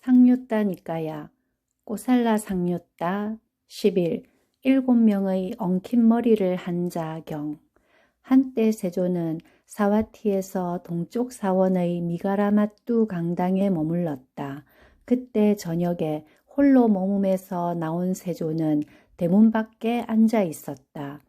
상류따니까야. 꼬살라 상류따 10일 7명의 엉킨 머리를 한 자경. 한때 세조는 사와티에서 동쪽 사원의 미가라마뚜 강당에 머물렀다. 그때 저녁에 홀로 머무면서 나온 세조는 대문 밖에 앉아 있었다.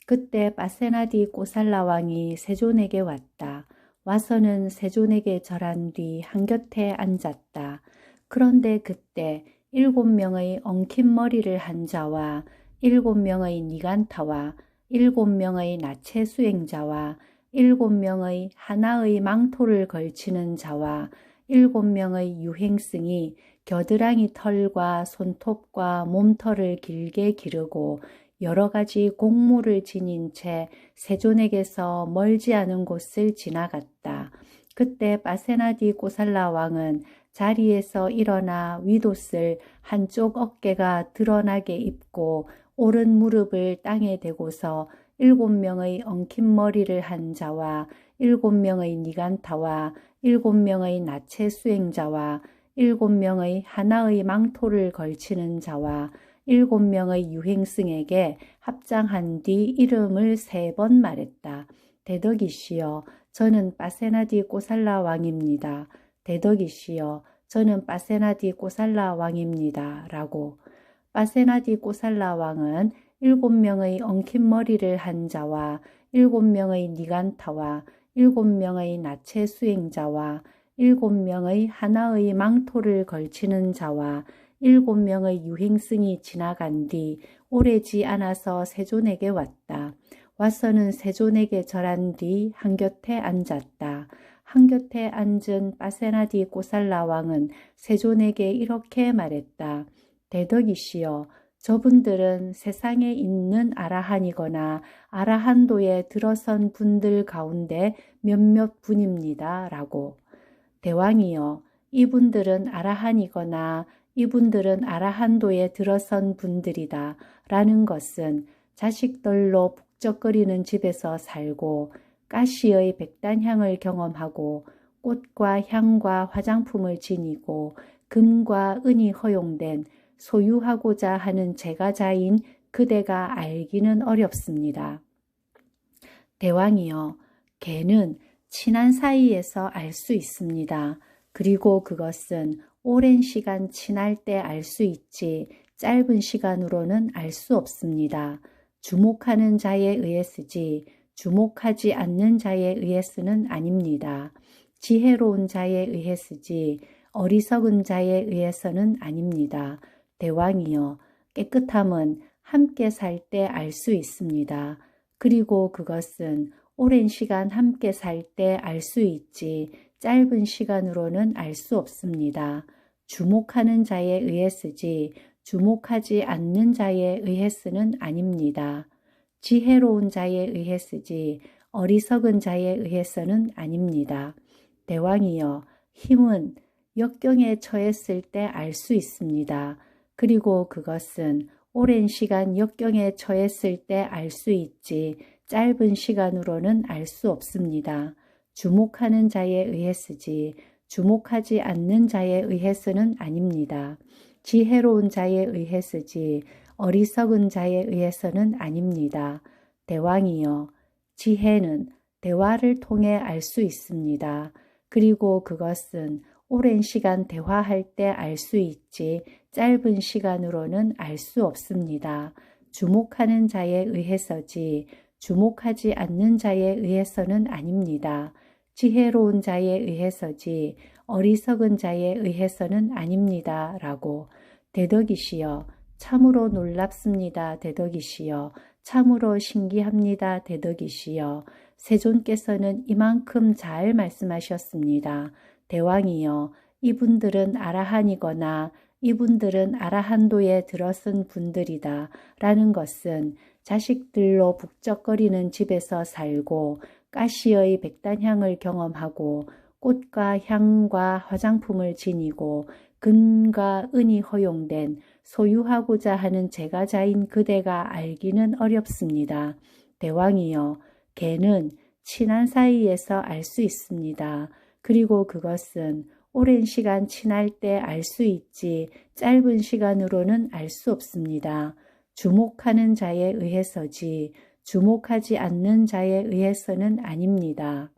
그때 빠세나디 꼬살라 왕이 세존에게 왔다. 와서는 세존에게 절한 뒤 한곁에 앉았다. 그런데 그때 7명의 엉킨 머리를 한 자와 7명의 니간타와 7명의 나체 수행자와 7명의 하나의 망토를 걸치는 자와 7명의 유행승이 겨드랑이 털과 손톱과 몸털을 길게 기르고 여러 가지 곡물을 지닌 채 세존에게서 멀지 않은 곳을 지나갔다. 그때 빠세나디 꼬살라 왕은 자리에서 일어나 윗옷을 한쪽 어깨가 드러나게 입고 오른 무릎을 땅에 대고서 7명의 엉킨 머리를 한 자와 7명의 니간타와 7명의 나체 수행자와 7명의 하나의 망토를 걸치는 자와 7명의 유행승에게 합장한 뒤 이름을 3번 말했다. 대덕이시여, 저는 빠세나디 꼬살라 왕입니다. 대덕이시여, 저는 빠세나디 꼬살라 왕입니다. 라고. 빠세나디 꼬살라 왕은 7명의 엉킨 머리를 한 자와 7명의 니간타와 7명의 나체 수행자와 7명의 하나의 망토를 걸치는 자와 7명의 유행승이 지나간 뒤 오래지 않아서 세존에게 왔다. 와서는 세존에게 절한 뒤 한곁에 앉았다. 한곁에 앉은 빠세나디 꼬살라 왕은 세존에게 이렇게 말했다. 대덕이시여, 저분들은 세상에 있는 아라한이거나 아라한도에 들어선 분들 가운데 몇몇 분입니다. 라고. 대왕이여, 이분들은 아라한이거나 이분들은 아라한도에 들어선 분들이다. 라는 것은 자식들로 북적거리는 집에서 살고 가시의 백단향을 경험하고 꽃과 향과 화장품을 지니고 금과 은이 허용된 소유하고자 하는 제가자인 그대가 알기는 어렵습니다. 대왕이여, 개는 친한 사이에서 알 수 있습니다. 그리고 그것은 오랜 시간 친할 때 알 수 있지 짧은 시간으로는 알 수 없습니다. 주목하는 자에 의해 쓰지 주목하지 않는 자에 의해 쓰는 아닙니다. 지혜로운 자에 의해 쓰지 어리석은 자에 의해서는 아닙니다. 대왕이여, 깨끗함은 함께 살 때 알 수 있습니다. 그리고 그것은 오랜 시간 함께 살 때 알 수 있지 짧은 시간으로는 알 수 없습니다. 주목하는 자에 의해 쓰지 주목하지 않는 자에 의해 쓰는 아닙니다. 지혜로운 자에 의해 쓰지 어리석은 자에 의해서는 아닙니다. 대왕이여, 힘은 역경에 처했을 때 알 수 있습니다. 그리고 그것은 오랜 시간 역경에 처했을 때 알 수 있지 짧은 시간으로는 알 수 없습니다. 주목하는 자에 의해 쓰지 주목하지 않는 자에 의해서는 아닙니다. 지혜로운 자에 의해 쓰지 어리석은 자에 의해서는 아닙니다. 대왕이여, 지혜는 대화를 통해 알 수 있습니다. 그리고 그것은 오랜 시간 대화할 때 알 수 있지 짧은 시간으로는 알 수 없습니다. 주목하는 자에 의해서지 주목하지 않는 자에 의해서는 아닙니다. 지혜로운 자에 의해서지 어리석은 자에 의해서는 아닙니다. 라고. 대덕이시여, 참으로 놀랍습니다. 대덕이시여, 참으로 신기합니다. 대덕이시여, 세존께서는 이만큼 잘 말씀하셨습니다. 대왕이여, 이분들은 아라한이거나 이분들은 아라한도에 들어선 분들이다 라는 것은 자식들로 북적거리는 집에서 살고 가시의 백단향을 경험하고 꽃과 향과 화장품을 지니고 금과 은이 허용된 소유하고자 하는 제가자인 그대가 알기는 어렵습니다. 대왕이여, 개는 친한 사이에서 알 수 있습니다. 그리고 그것은 오랜 시간 친할 때 알 수 있지 짧은 시간으로는 알 수 없습니다. 주목하는 자에 의해서지 주목하지 않는 자에 의해서는 아닙니다.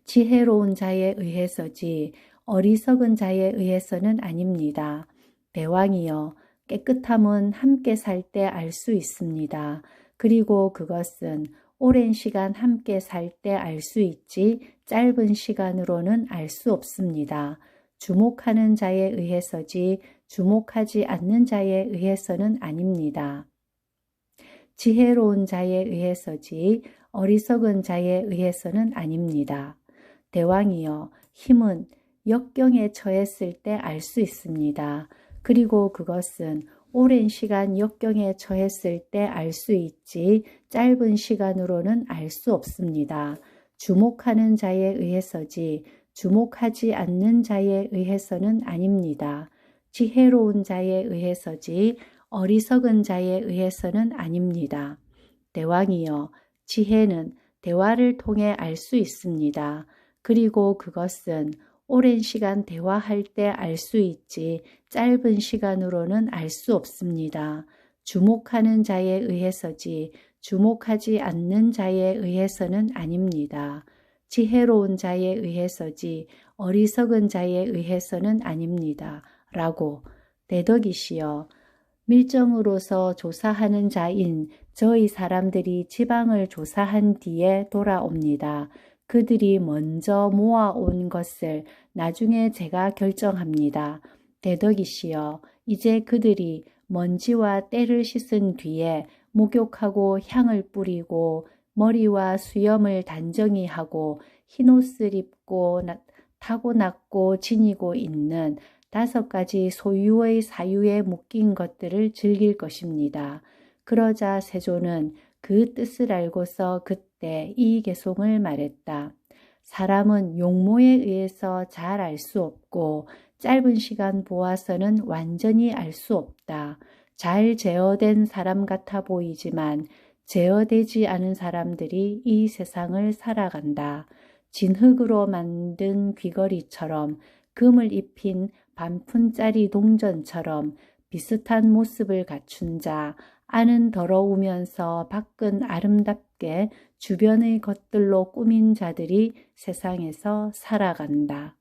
지혜로운 자에 의해서지 어리석은 자에 의해서는 아닙니다. 대왕이여, 깨끗함은 함께 살 때 알 수 있습니다. 그리고 그것은 오랜 시간 함께 살 때 알 수 있지 짧은 시간으로는 알 수 없습니다. 주목하는 자에 의해서지 주목하지 않는 자에 의해서는 아닙니다. 지혜로운 자에 의해서지 어리석은 자에 의해서는 아닙니다. 대왕이여, 힘은 역경에 처했을 때 알 수 있습니다. 그리고 그것은 오랜 시간 역경에 처했을 때 알 수 있지 짧은 시간으로는 알 수 없습니다. 주목하는 자에 의해서지 주목하지 않는 자에 의해서는 아닙니다. 지혜로운 자에 의해서지 어리석은 자에 의해서는 아닙니다. 대왕이여, 지혜는 대화를 통해 알 수 있습니다. 그리고 그것은 오랜 시간 대화할 때 알 수 있지 짧은 시간으로는 알 수 없습니다. 주목하는 자에 의해서지 주목하지 않는 자에 의해서는 아닙니다. 지혜로운 자에 의해서지 어리석은 자에 의해서는 아닙니다. 라고 대덕이시여, 밀정으로서 조사하는 자인 저희 사람들이 지방을 조사한 뒤에 돌아옵니다. 그들이 먼저 모아온 것을 나중에 제가 결정합니다. 대덕이시여, 이제 그들이 먼지와 때를 씻은 뒤에 목욕하고 향을 뿌리고 머리와 수염을 단정히 하고 흰옷을 입고 타고났고 지니고 있는 5가지 소유의 사유에 묶인 것들을 즐길 것입니다. 그러자 세조는 그 뜻을 알고서 그때 이 개송을 말했다. 사람은 용모에 의해서 잘 알 수 없고 짧은 시간 보아서는 완전히 알 수 없다. 잘 제어된 사람 같아 보이지만 제어되지 않은 사람들이 이 세상을 살아간다. 진흙으로 만든 귀걸이처럼 금을 입힌 반푼짜리 동전처럼 비슷한 모습을 갖춘 자, 안은 더러우면서 밖은 아름답게 주변의 것들로 꾸민 자들이 세상에서 살아간다.